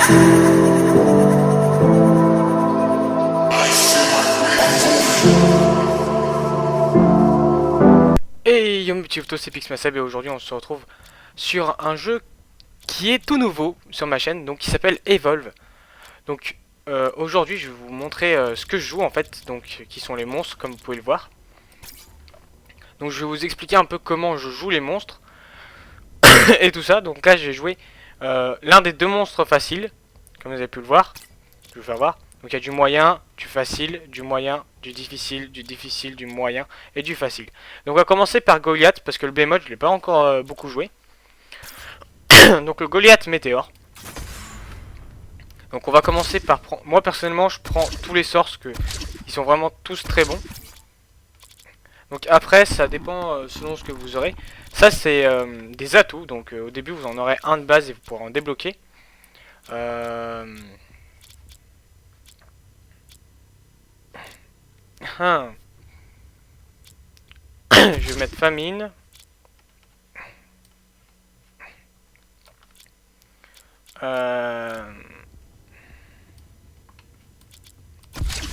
Et yo petit photo, c'est Pixmasab et aujourd'hui on se retrouve sur un jeu qui est tout nouveau sur ma chaîne, donc qui s'appelle Evolve. Donc aujourd'hui je vais vous montrer ce que je joue en fait, donc qui sont les monstres comme vous pouvez le voir. Donc je vais vous expliquer un peu comment je joue les monstres et tout ça. Donc là j'ai joué l'un des deux monstres faciles, comme vous avez pu le voir. Je vais vous faire voir. Donc il y a du moyen, du facile, du moyen, du difficile, du moyen et du facile. Donc on va commencer par Goliath parce que le B-mode je l'ai pas encore beaucoup joué. Donc le Goliath Météore. Donc on va commencer par prendre... Moi personnellement je prends tous les sorts parce que ils sont vraiment tous très bons. Donc après ça dépend selon ce que vous aurez. Ça c'est des atouts, donc au début vous en aurez un de base et vous pourrez en débloquer. Je vais mettre famine.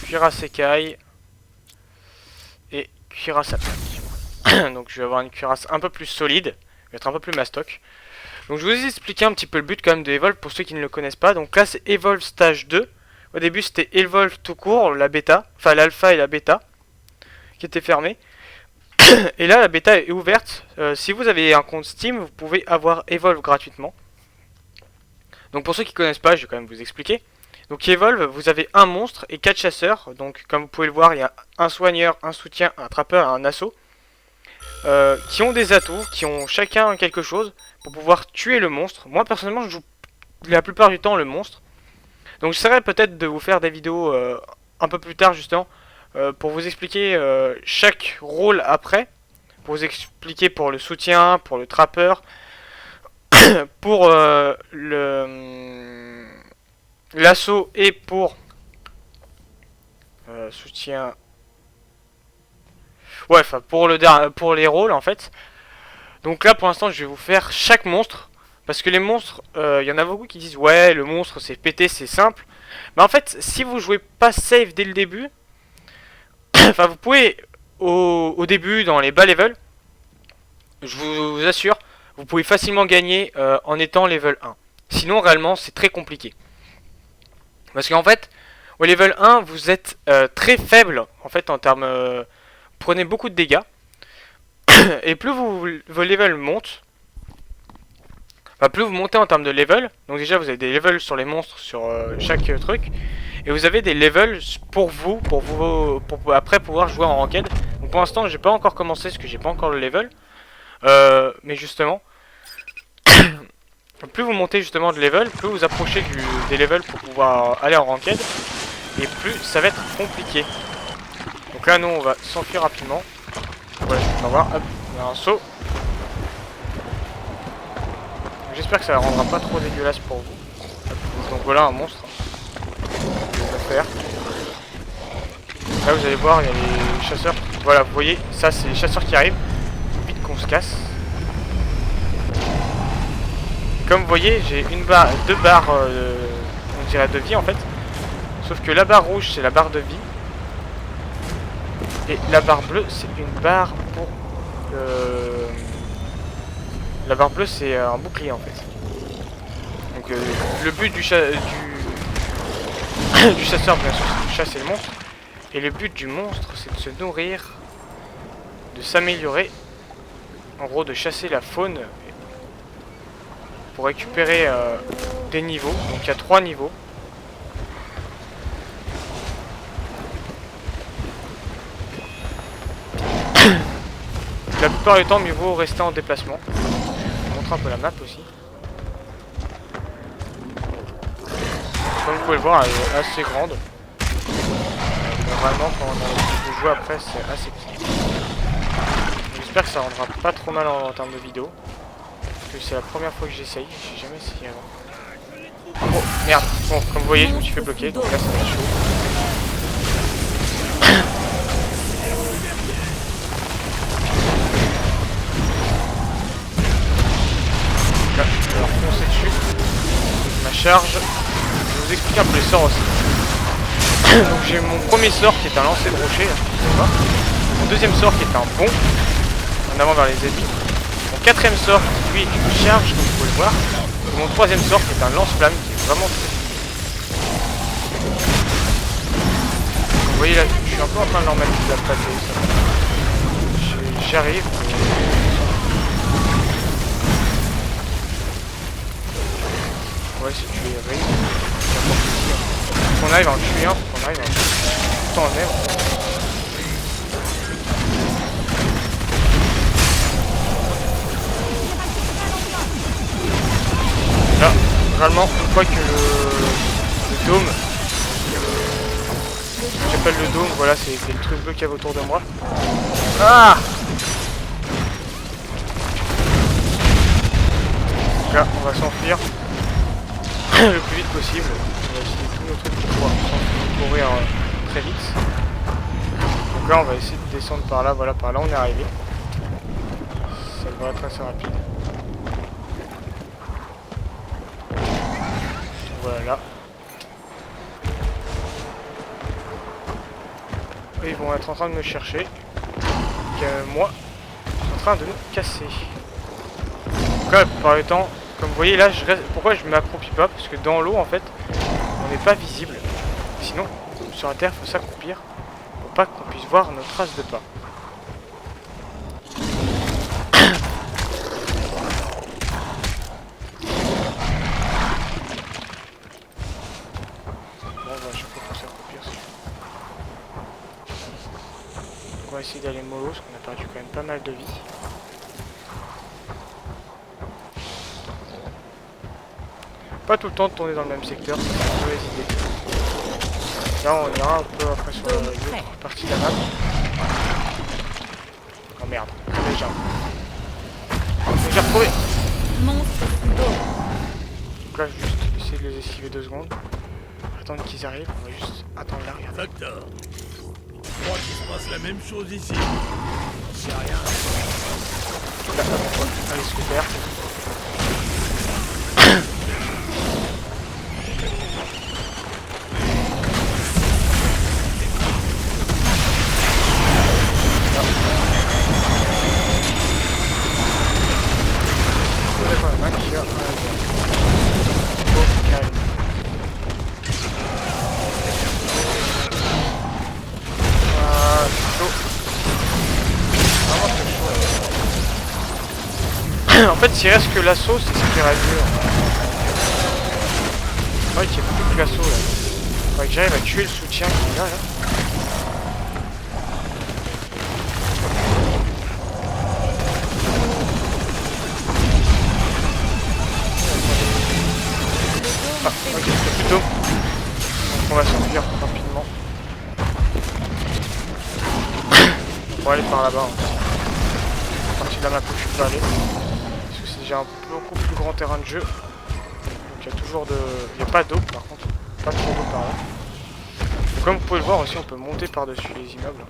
Cuirasse écaille. Et cuirasse attaque. Donc je vais avoir une cuirasse un peu plus solide. Je vais être un peu plus mastoc. Donc je vais vous expliquer un petit peu le but quand même de Evolve pour ceux qui ne le connaissent pas. Donc là c'est Evolve stage 2. Au début c'était Evolve tout court, la bêta. Enfin l'alpha et la bêta. Qui était fermée. Et là la bêta est ouverte. Si vous avez un compte Steam, vous pouvez avoir Evolve gratuitement. Donc pour ceux qui ne connaissent pas, je vais quand même vous expliquer. Donc Evolve, vous avez un monstre et 4 chasseurs. Donc comme vous pouvez le voir, il y a un soigneur, un soutien, un trappeur et un assaut. Qui ont des atouts, qui ont chacun quelque chose pour pouvoir tuer le monstre. Moi personnellement je joue la plupart du temps le monstre. Donc j'essaierai peut-être de vous faire des vidéos un peu plus tard justement. Pour vous expliquer chaque rôle après. Pour vous expliquer pour le soutien, pour le trappeur. Pour l'assaut et pour soutien. Ouais, enfin pour les rôles en fait. Donc là pour l'instant je vais vous faire chaque monstre. Parce que les monstres, il y en a beaucoup qui disent ouais le monstre c'est pété, c'est simple. Mais en fait si vous jouez pas safe dès le début, enfin vous pouvez au début dans les bas level, je vous assure, vous pouvez facilement gagner en étant level 1. Sinon réellement c'est très compliqué. Parce qu'en fait, au level 1 vous êtes très faible en fait en termes... prenez beaucoup de dégâts. Et plus vos levels montent, enfin plus vous montez en termes de level, donc déjà vous avez des levels sur les monstres sur chaque truc, et vous avez des levels pour vous pour après pouvoir jouer en ranked. Donc pour l'instant j'ai pas encore commencé parce que j'ai pas encore le level, mais justement, plus vous montez justement de level, plus vous approchez des levels pour pouvoir aller en ranked, et plus ça va être compliqué. Donc là nous on va s'enfuir rapidement. Voilà, on va voir, hop, on a un saut. J'espère que ça ne rendra pas trop dégueulasse pour vous. Donc voilà un monstre. On va faire. Là vous allez voir, il y a les chasseurs. Voilà, vous voyez, ça c'est les chasseurs qui arrivent. Vite qu'on se casse. Comme vous voyez, j'ai deux barres, on dirait de vie en fait. Sauf que la barre rouge c'est la barre de vie. Et la barre bleue c'est une barre pour... La barre bleue c'est un bouclier en fait. Donc le but du chasseur bien sûr c'est de chasser le monstre. Et le but du monstre c'est de se nourrir, de s'améliorer. En gros de chasser la faune pour récupérer des niveaux. Donc il y a 3 niveaux. La plupart du temps mieux vaut rester en déplacement. Je vous montre un peu la map aussi. Comme vous pouvez le voir elle est assez grande. Normalement quand on joue après c'est assez petit. J'espère que ça rendra pas trop mal en termes de vidéo. Parce que c'est la première fois que j'essaye. J'ai jamais essayé avant. Oh merde. Bon comme vous voyez je me suis fait bloquer. Donc là ça va être chaud. Là, je vais leur foncer dessus. Ma charge. vais vous expliquer un peu les sorts aussi. Donc j'ai mon premier sort qui est un lancer de rocher, là, mon deuxième sort qui est un bond, en avant vers les ennemis. Mon quatrième sort qui lui charge, comme vous pouvez le voir. Et mon troisième sort qui est un lance-flamme qui est vraiment très. Vous voyez là, je suis un peu en train de leur mettre de la pâtée. J'y arrive. Ouais, c'est tuer Ray. Faut qu'on arrive à en tuer un, faut qu'on arrive à en tuer tout en même. Là, généralement, une fois que le dôme, j'appelle le dôme, voilà, c'est le truc bleu qu'il y avait autour de moi. Ah! Là, on va s'enfuir le plus vite possible. On va essayer tous nos trucs pour pouvoir courir très vite. Donc là, on va essayer de descendre par là, voilà, par là, on est arrivé. Ça devrait être assez rapide. Voilà. Et ils vont être en train de me chercher. Donc, moi, je suis en train de nous casser. Donc là, la plupart du temps, comme vous voyez là, je reste... pourquoi je m'accroupis pas? Parce que dans l'eau, en fait, on n'est pas visible. Sinon, sur la terre, il faut s'accroupir pour pas qu'on puisse voir nos traces de pas. On va essayer d'aller mollo parce qu'on a perdu quand même pas mal de vie. Pas tout le temps de tourner dans le même secteur, c'est une mauvaise idée. Là on ira un peu après sur l'autre partie de la map. Oh merde, déjà. J'ai retrouvé. Donc là juste essayer de les esquiver 2 secondes. Attendre qu'ils arrivent, on va juste attendre là, regardez. Je crois qu'il se passe la même chose ici. C'est rien. Là, allez, super. En fait, s'il reste que l'assaut, c'est ce qui reste mieux. Ouais, qu'il n'y a plus que l'assaut là. Faudrait que j'arrive à tuer le soutien qui est là. Ah, ok, c'est plutôt. Donc on va s'enfuir rapidement. On va aller par là-bas. La partie de la map où je suis pas allé. J'ai un beaucoup plus grand terrain de jeu. Donc il y a toujours de. Il n'y a pas d'eau par contre. Pas trop d'eau par là. Donc, comme vous pouvez le voir aussi, on peut monter par-dessus les immeubles.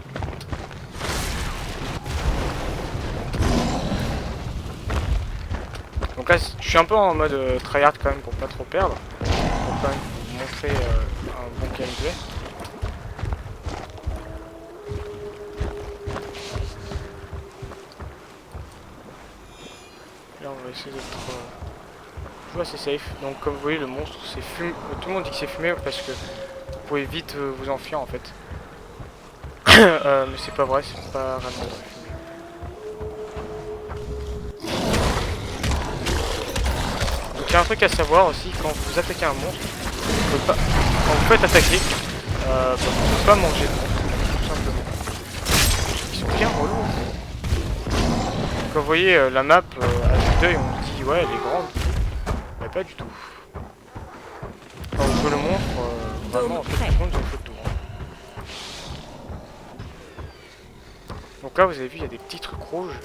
Donc là je suis un peu en mode tryhard quand même pour pas trop perdre. Pour quand même vous montrer un bon gameplay. Là on va essayer d'être assez safe. Donc comme vous voyez le monstre c'est fumé. Tout le monde dit que c'est fumé parce que vous pouvez vite vous enfuir en fait. Mais c'est pas vrai, c'est pas vraiment fumé. Donc il y a un truc à savoir aussi, quand vous attaquez un monstre, vous pouvez pas, quand vous faites attaquer, vous ne pouvez pas manger de monstre, tout simplement. Ils sont bien relous. Quand vous voyez la map à vue d'œil, on se dit ouais elle est grande, mais pas du tout. Quand on joue le monstre, vraiment en fait secondes, on fait le tour. Donc là vous avez vu il y a des petits trucs rouges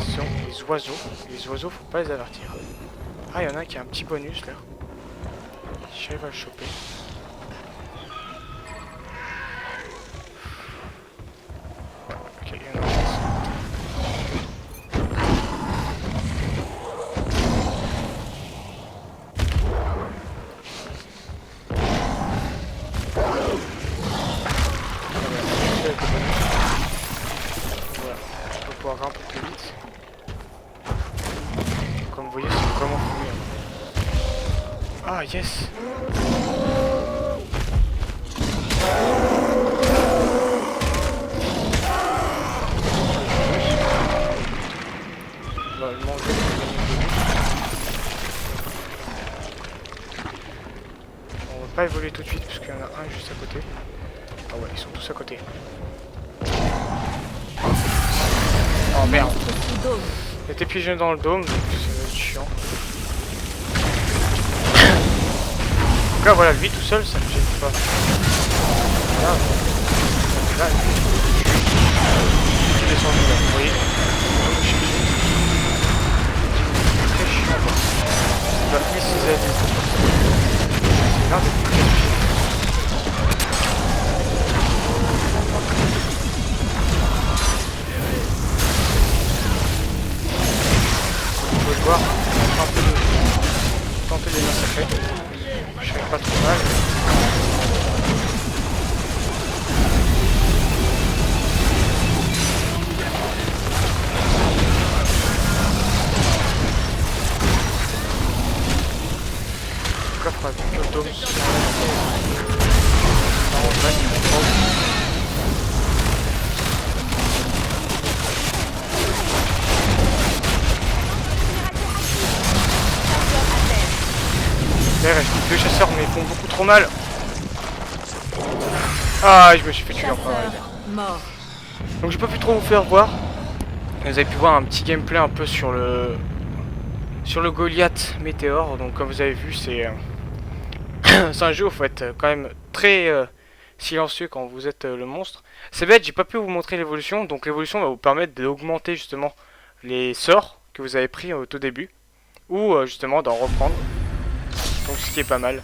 qui sont les oiseaux. Les oiseaux faut pas les avertir. Ah il y en a un qui a un petit bonus là. J'arrive à le choper. Ok, il y en a un. Ah yes. On va le manger. On va pas évoluer tout de suite parce qu'il y en a un juste à côté. Ah ouais, ils sont tous à côté. Oh merde. J'étais piégé dans le dôme, donc ça va être chiant. En tout cas, voilà, lui tout seul, ça ne gêne pas. Là, je suis descendu là, vous voyez. Très chiant, quoi. Il va finir ses ailes. C'est l'un des plus compliqués. Vous pouvez le voir, tenter de les massacrer. Je fais pas trop mal. En tout cas, faudra que le dôme soit... Non, en vrai, il est pas... Il reste deux chasseurs mais ils font beaucoup trop mal. Ah, je me suis fait tuer encore. Mort. Donc j'ai pas pu trop vous faire voir. Vous avez pu voir un petit gameplay un peu sur le Goliath Météore. Donc comme vous avez vu, c'est c'est un jeu où il faut être quand même très silencieux quand vous êtes le monstre. C'est bête, j'ai pas pu vous montrer l'évolution. Donc l'évolution va vous permettre d'augmenter justement les sorts que vous avez pris au tout début. Ou justement d'en reprendre. Donc ce qui est pas mal.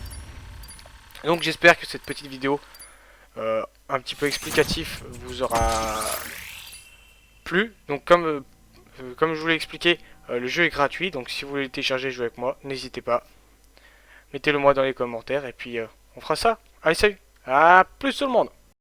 Donc j'espère que cette petite vidéo un petit peu explicatif vous aura plu. Donc comme je vous l'ai expliqué, le jeu est gratuit. Donc si vous voulez le télécharger, jouer avec moi, n'hésitez pas. Mettez-le moi dans les commentaires et puis on fera ça. Allez, salut, à plus tout le monde.